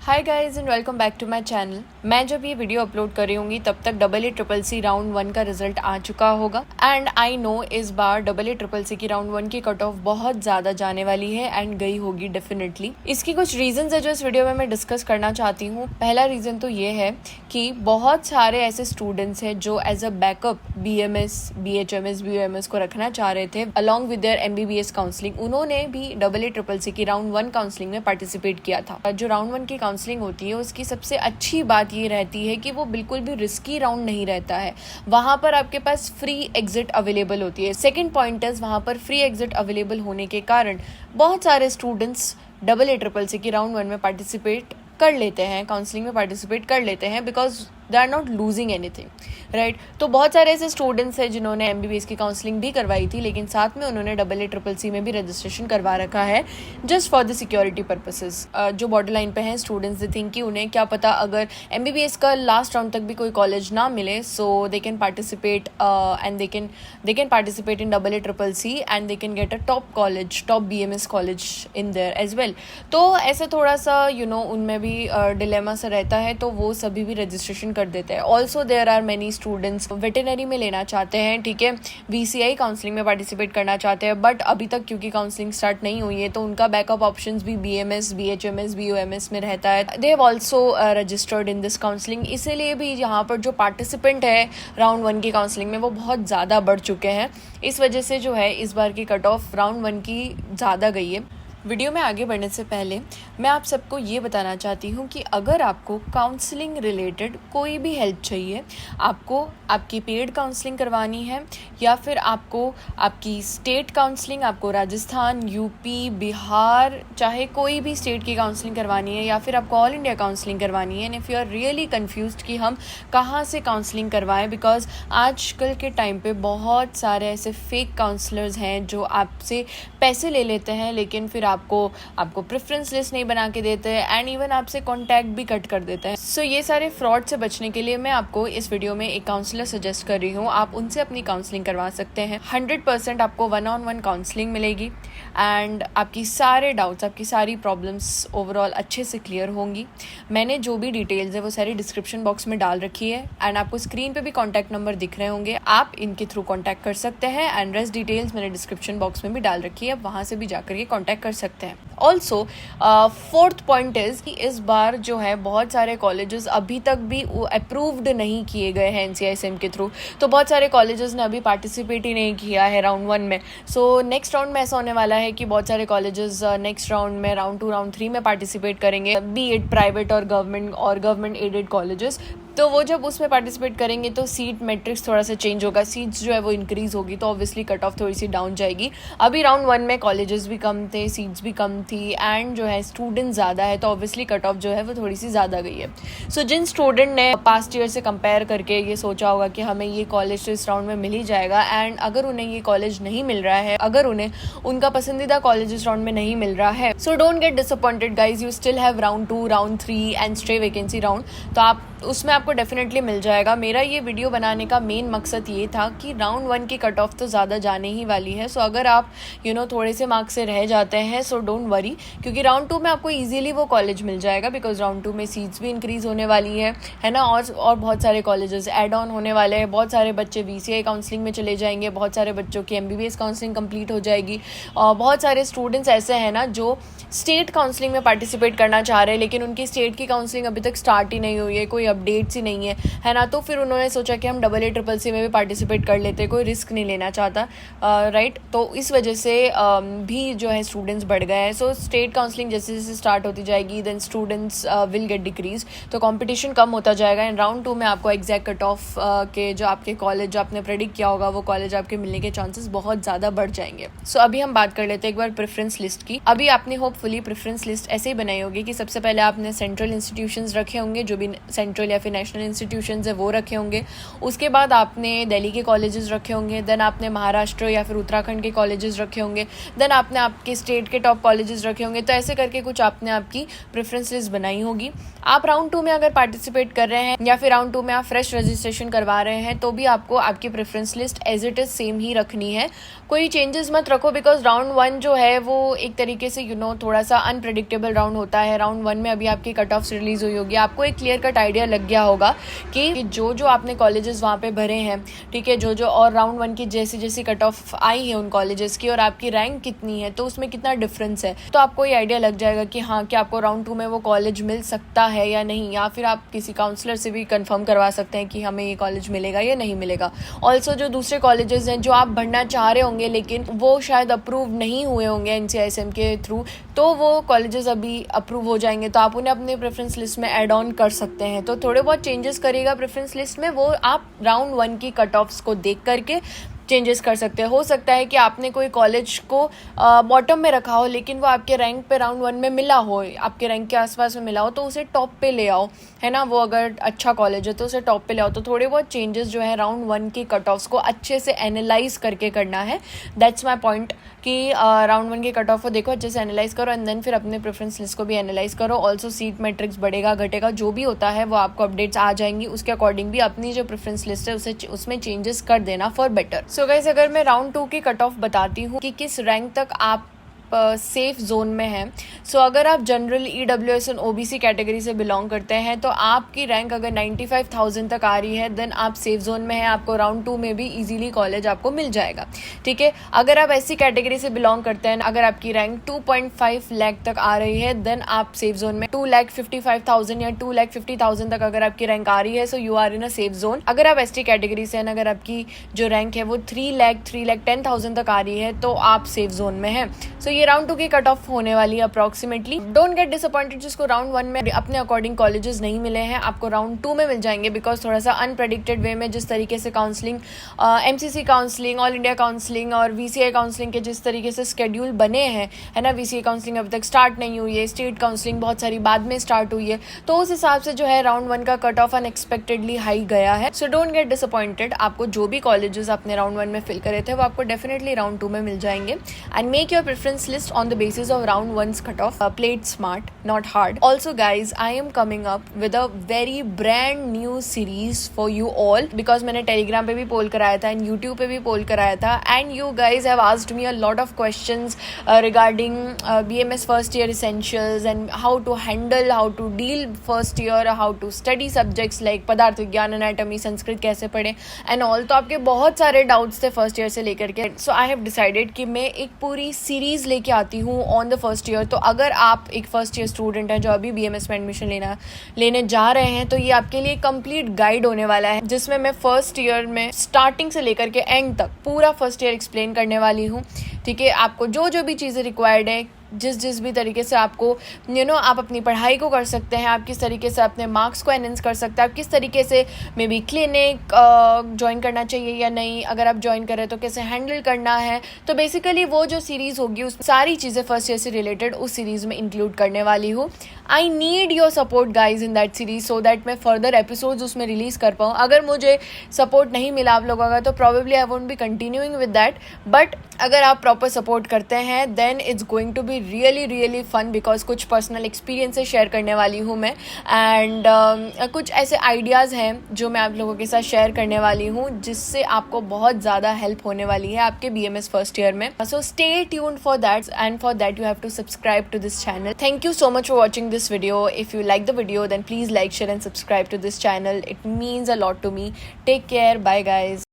Hi guys and welcome back to my channel. मैं जब ये वीडियो अपलोड कर रही होंगी तब तक AACCC राउंड 1 का रिजल्ट आ चुका होगा एंड आई नो इस बार AACCC की राउंड 1 की कट ऑफ बहुत ज़्यादा जाने वाली है एंड गई होगी डेफिनेटली। इसकी कुछ रीजंस है जो इस वीडियो में मैं डिस्कस करना चाहती हूँ। पहला रीज़न तो ये है कि बहुत सारे ऐसे स्टूडेंट्स हैं जो as a backup BMS, BHMS, BUMS को रखना चाह रहे थे along with their MBBS counselling. उन्होंने भी AACCC की राउंड 1 काउंसलिंग में पार्टिसिपेट किया था। जो राउंड 1 की काउंसलिंग होती है उसकी सबसे अच्छी बात ये रहती है कि वो बिल्कुल भी रिस्की राउंड नहीं रहता है। वहाँ पर आपके पास फ्री एग्जिट अवेलेबल होती है। सेकंड पॉइंट इज वहाँ पर फ्री एग्जिट अवेलेबल होने के कारण बहुत सारे स्टूडेंट्स AACCC की राउंड 1 में पार्टिसिपेट कर लेते हैं, काउंसलिंग में पार्टिसिपेट कर लेते हैं because they are not losing anything, right. तो बहुत सारे ऐसे स्टूडेंट्स हैं जिन्होंने MBBS की काउंसलिंग भी करवाई थी लेकिन साथ में उन्होंने AACCC में भी रजिस्ट्रेशन करवा रखा है just for the security purposes. जो बॉर्डर लाइन पे हैं स्टूडेंट्स, दे थिंक कि उन्हें क्या पता अगर MBBS का लास्ट राउंड तक भी कोई कॉलेज ना मिले so they can participate and they can participate in AACCC and they can get a top college, top BMS college in there as well. तो ऐसा थोड़ा सा उनमें भी डिलेमा सा रहता है, तो वो सभी भी रजिस्ट्रेशन कर देते हैं। Also there are many students veterinary में लेना चाहते हैं, ठीक है, VCI काउंसलिंग में पार्टिसिपेट करना चाहते हैं, बट अभी तक क्योंकि काउंसलिंग स्टार्ट नहीं हुई है तो उनका बैकअप ऑप्शंस भी BMS, BHMS, BUMS में रहता है। They have also registered in this counselling. इसीलिए भी यहाँ पर जो पार्टिसिपेंट है राउंड 1 की काउंसलिंग में वो बहुत ज़्यादा बढ़ चुके हैं। इस वजह से जो है इस बार की कट ऑफ राउंड 1 की ज़्यादा गई है। वीडियो में आगे बढ़ने से पहले मैं आप सबको ये बताना चाहती हूँ कि अगर आपको काउंसलिंग रिलेटेड कोई भी हेल्प चाहिए, आपको आपकी पेड काउंसलिंग करवानी है या फिर आपको आपकी स्टेट काउंसलिंग, आपको राजस्थान, UP, बिहार, चाहे कोई भी स्टेट की काउंसलिंग करवानी है या फिर आपको ऑल इंडिया काउंसलिंग करवानी है, and if you are really confused कि हम कहाँ से काउंसलिंग करवाएं, बिकॉज आजकल के टाइम पे बहुत सारे ऐसे फेक काउंसलर्स हैं जो आपसे पैसे ले लेते हैं लेकिन फिर आपको प्रेफरेंस लिस्ट नहीं बना के देते हैं एंड इवन आपसे कांटेक्ट भी कट कर देते हैं। सो ये सारे फ्रॉड से बचने के लिए मैं आपको इस वीडियो में एक काउंसलर सजेस्ट कर रही हूँ। आप उनसे अपनी काउंसलिंग करवा सकते हैं। 100% आपको 1-on-1 काउंसलिंग मिलेगी एंड आपकी सारे डाउट्स, आपकी सारी प्रॉब्लम्स ओवरऑल अच्छे से क्लियर होंगी। मैंने जो भी डिटेल्स है वो सारी डिस्क्रिप्शन बॉक्स में डाल रखी है एंड आपको स्क्रीन पे भी कॉन्टैक्ट नंबर दिख रहे होंगे, आप इनके थ्रू कॉन्टैक्ट कर सकते हैं एंड रेस्ट डिटेल्स मैंने डिस्क्रिप्शन बॉक्स में भी डाल रखी है, वहाँ से भी जाकर के कॉन्टैक्ट कर सकते हैं। ऑल्सो फोर्थ पॉइंट इज कि इस बार जो है बहुत सारे कॉलेजेस अभी तक भी अप्रूव्ड नहीं किए गए हैं NCISM के थ्रू, तो बहुत सारे कॉलेजेस ने अभी पार्टिसिपेट ही नहीं किया है राउंड 1 में। सो नेक्स्ट राउंड में ऐसा होने वाला है कि बहुत सारे कॉलेजेस नेक्स्ट राउंड में राउंड 2, राउंड 3 में पार्टिसिपेट करेंगे, बी इट प्राइवेट और गवर्नमेंट एडेड कॉलेजेस। तो वो जब उसमें पार्टिसिपेट करेंगे तो सीट मैट्रिक्स थोड़ा सा चेंज होगा, सीट्स जो है वो इंक्रीज होगी, तो ऑब्वियसली कट ऑफ थोड़ी सी डाउन जाएगी। अभी राउंड 1 में कॉलेजेस भी कम थे, सीट्स भी कम थी एंड जो है स्टूडेंट ज़्यादा है, तो ऑब्वियसली कट ऑफ जो है वो थोड़ी सी ज़्यादा गई है। सो जिन स्टूडेंट ने पास्ट ईयर से कंपेयर करके ये सोचा होगा कि हमें ये कॉलेज तो इस राउंड में मिल ही जाएगा एंड अगर उन्हें ये कॉलेज नहीं मिल रहा है, अगर उन्हें उनका पसंदीदा कॉलेज इस राउंड में नहीं मिल रहा है, so don't get disappointed guys, you still have round 2, round 3 and stay vacancy round, तो आप उसमें आपको डेफिनेटली मिल जाएगा। मेरा ये वीडियो बनाने का मेन मकसद ये था कि राउंड 1 की कट ऑफ तो ज़्यादा जाने ही वाली है। सो अगर आप थोड़े से मार्क्स से रह जाते हैं सो डोंट वरी, क्योंकि राउंड 2 में आपको इजीली वो कॉलेज मिल जाएगा बिकॉज राउंड 2 में सीट्स भी इंक्रीज होने वाली है ना, और बहुत सारे कॉलेजेस ऐड ऑन होने वाले हैं। बहुत सारे बच्चे VCI काउंसलिंग में चले जाएंगे, बहुत सारे बच्चों की MBBS काउंसलिंग कंप्लीट हो जाएगी और बहुत सारे स्टूडेंट्स ऐसे हैं ना जो स्टेट काउंसलिंग में पार्टिसिपेट करना चाह रहे हैं लेकिन उनकी स्टेट की काउंसलिंग अभी तक स्टार्ट ही नहीं हुई है, कोई अपडेट्स ही नहीं है ना, तो फिर उन्होंने सोचा कि हम AACCC में भी पार्टिसिपेट कर लेते हैं, कोई रिस्क नहीं लेना चाहता, राइट। तो इस वजह से भी जो है स्टूडेंट्स बढ़ गए हैं। सो स्टेट काउंसलिंग जैसे जैसे स्टार्ट होती जाएगी then students will get decrease, तो कंपटीशन कम होता जाएगा एंड राउंड 2 में आपको एग्जैक्ट कट ऑफ के जो आपके कॉलेज जो आपने प्रेडिक्ट किया होगा वो कॉलेज आपके मिलने के चांसेस बहुत ज़्यादा बढ़ जाएंगे। सो अभी हम बात कर लेते हैं एक बार प्रेफरेंस लिस्ट की। अभी आपने होपफुली प्रेफरेंस लिस्ट ऐसे ही बनाई होगी कि सबसे पहले आपने सेंट्रल इंस्टीट्यूशंस रखे होंगे, जो भी सेंट्रल या फिर इंटरनेशनल इंस्टीट्यूशंस है वो रखे होंगे, उसके बाद आपने दिल्ली के कॉलेजेस रखे होंगे, देन आपने महाराष्ट्र या फिर उत्तराखंड के कॉलेजेस रखे होंगे, देन आपने आपके स्टेट के टॉप कॉलेजेस रखे होंगे। तो ऐसे करके कुछ आपने आपकी प्रेफरेंस लिस्ट बनाई होगी। आप राउंड 2 में अगर पार्टिसिपेट कर रहे हैं या फिर राउंड 2 में आप फ्रेश रजिस्ट्रेशन करवा रहे हैं तो भी आपको आपकी preference list as it is same ही रखनी है, कोई चेंजेस मत रखो, बिकॉज राउंड 1 जो है वो एक तरीके से थोड़ा सा अनप्रेडिक्टेबल राउंड होता है। राउंड 1 में अभी आपकी कट ऑफ्स रिलीज हुई होगी, आपको एक क्लियर कट आइडिया लग गया होगा कि जो जो आपने कॉलेजेस वहाँ पे भरे हैं, ठीक है, जो जो और राउंड 1 की जैसी जैसी कट ऑफ आई है उन कॉलेजेस की और आपकी रैंक कितनी है, तो उसमें कितना डिफरेंस है, तो आपको ये आइडिया लग जाएगा कि हाँ कि आपको राउंड 2 में वो कॉलेज मिल सकता है या नहीं, या फिर आप किसी काउंसलर से भी कंफर्म करवा सकते हैं कि हमें ये कॉलेज मिलेगा या नहीं मिलेगा। ऑल्सो जो दूसरे कॉलेजेस हैं जो आप भरना चाह रहे होंगे लेकिन वो शायद अप्रूव नहीं हुए होंगे NCISM के थ्रू, तो वो कॉलेजेस अभी अप्रूव हो जाएंगे, तो आप उन्हें अपने प्रेफरेंस लिस्ट में ऐड ऑन कर सकते हैं। तो थोड़े बहुत चेंजेस करिएगा प्रेफरेंस लिस्ट में, वो आप राउंड 1 की कट ऑफ्स को देख करके चेंजेस कर सकते हैं। हो सकता है कि आपने कोई कॉलेज को बॉटम में रखा हो लेकिन वो आपके रैंक पे राउंड 1 में मिला हो, आपके रैंक के आसपास में मिला हो, तो उसे टॉप पे ले आओ, है ना। वो अगर अच्छा कॉलेज है तो उसे टॉप पे ले आओ। तो थोड़े बहुत चेंजेस जो है राउंड 1 की कट ऑफ्स को अच्छे से एनालाइज करके करना है। दैट्स माई पॉइंट कि राउंड 1 की कट ऑफ को देखो, अच्छे से एनालाइज करो एंड देन फिर अपने प्रेफरेंस लिस्ट को भी एनालाइज करो। ऑल्सो सीट मैट्रिक्स बढ़ेगा घटेगा जो भी होता है वो आपको अपडेट्स आ जाएंगी, उसके अकॉर्डिंग भी अपनी जो प्रेफरेंस लिस्ट है उसमें चेंजेस कर देना फॉर बेटर। सो गाइस, अगर मैं राउंड 2 की कट ऑफ बताती हूँ कि किस रैंक तक आप सेफ जोन में है। सो अगर आप जनरल EWS और OBC कैटेगरी से बिलोंग करते हैं तो आपकी रैंक अगर 95,000 तक आ रही है देन आप सेफ जोन में हैं, आपको राउंड 2 में भी इजीली कॉलेज आपको मिल जाएगा, ठीक है। अगर आप ऐसी कैटेगरी से बिलोंग करते हैं, अगर आपकी रैंक 2.5 लाख तक आ रही है देन आप सेफ जोन में, 2,55,000 या 2,50,000 तक अगर आपकी रैंक आ रही है so you are in a safe zone. अगर आप ST कैटेगरी से हैं, अगर आपकी जो रैंक है वो 3,10,000 तक आ रही है तो आप सेफ जोन में हैं। सो ये राउंड 2 की कट ऑफ होने वाली है अप्रॉक्सीमेटली। डोंट गेट डिसअपॉइंटेड जिसको राउंड 1 में अपने अकॉर्डिंग कॉलेजेस नहीं मिले हैं, आपको राउंड 2 में मिल जाएंगे, बिकॉज थोड़ा सा अनप्रेडिक्टेड वे में जिस तरीके से counselling, MCC counselling, all India counselling और VCI काउंसलिंग के जिस तरीके से शेड्यूल बने हैं, है ना। VCI काउंसलिंग अभी तक स्टार्ट नहीं हुई है, स्टेट काउंसलिंग बहुत सारी बाद में स्टार्ट हुई है, तो उस हिसाब से जो है राउंड 1 का कट ऑफ अनएक्सपेक्टेडली हाई गया है। सो डोंट गेट डिसअपॉइंटेड, आपको जो भी कॉलेजेस आपने राउंड 1 में फिल करे थे वो आपको डेफिनेटली राउंड 2 में मिल जाएंगे। And make your preference list on the basis of round 1's cutoff. Play it smart, not hard. Also guys, I am coming up with a very brand new series for you all, because मैंने Telegram पे भी पोल कराया था and YouTube पे भी पोल कराया था, and you guys have asked me a lot of questions regarding BMS first year essentials and how to handle, how to deal first year, how to study subjects like पदार्थ विज्ञान, anatomy, Sanskrit कैसे पढ़े and all। तो आपके बहुत सारे doubts थे first year से लेकर के। सो आई हैव डिसाइडेड कि मैं एक पूरी सीरीज लेके आती हूँ ऑन द फर्स्ट ईयर। तो अगर आप एक फर्स्ट ईयर स्टूडेंट हैं जो अभी BMS में एडमिशन लेने जा रहे हैं तो ये आपके लिए कंप्लीट गाइड होने वाला है, जिसमें मैं फर्स्ट ईयर में स्टार्टिंग से लेकर के एंड तक पूरा फर्स्ट ईयर एक्सप्लेन करने वाली हूँ, ठीक है। आपको जो जो भी चीज़ें रिक्वायर्ड है, जिस भी तरीके से आपको आप अपनी पढ़ाई को कर सकते हैं, आप किस तरीके से अपने मार्क्स को एनहेंस कर सकते हैं, आप किस तरीके से मे बी क्लिनिक ज्वाइन करना चाहिए या नहीं, अगर आप ज्वाइन करें तो कैसे हैंडल करना है। तो बेसिकली वो जो सीरीज़ होगी उस सारी चीज़ें फर्स्ट ईयर से रिलेटेड उस सीरीज़ में इंक्लूड करने वाली हूँ। I need your support guys in that series so that मैं फर्दर एपिसोड्स उसमें रिलीज़ कर पाऊँ। अगर मुझे सपोर्ट नहीं मिला आप लोगों का तो probably I won't be continuing with that, but अगर आप प्रॉपर सपोर्ट करते हैं then it's going to be really fun, because कुछ पर्सनल एक्सपीरियंसेस शेयर करने वाली हूँ मैं, एंड कुछ ऐसे आइडियाज़ हैं जो मैं आप लोगों के साथ शेयर करने वाली हूँ जिससे आपको बहुत ज़्यादा हेल्प होने वाली है आपके BMS फर्स्ट ईयर में। So stay tuned for that, and for that you have to subscribe to this channel. Thank you so much for watching this video. If you like the video then please like, share and subscribe to this channel. It means a lot to me. Take care. Bye guys.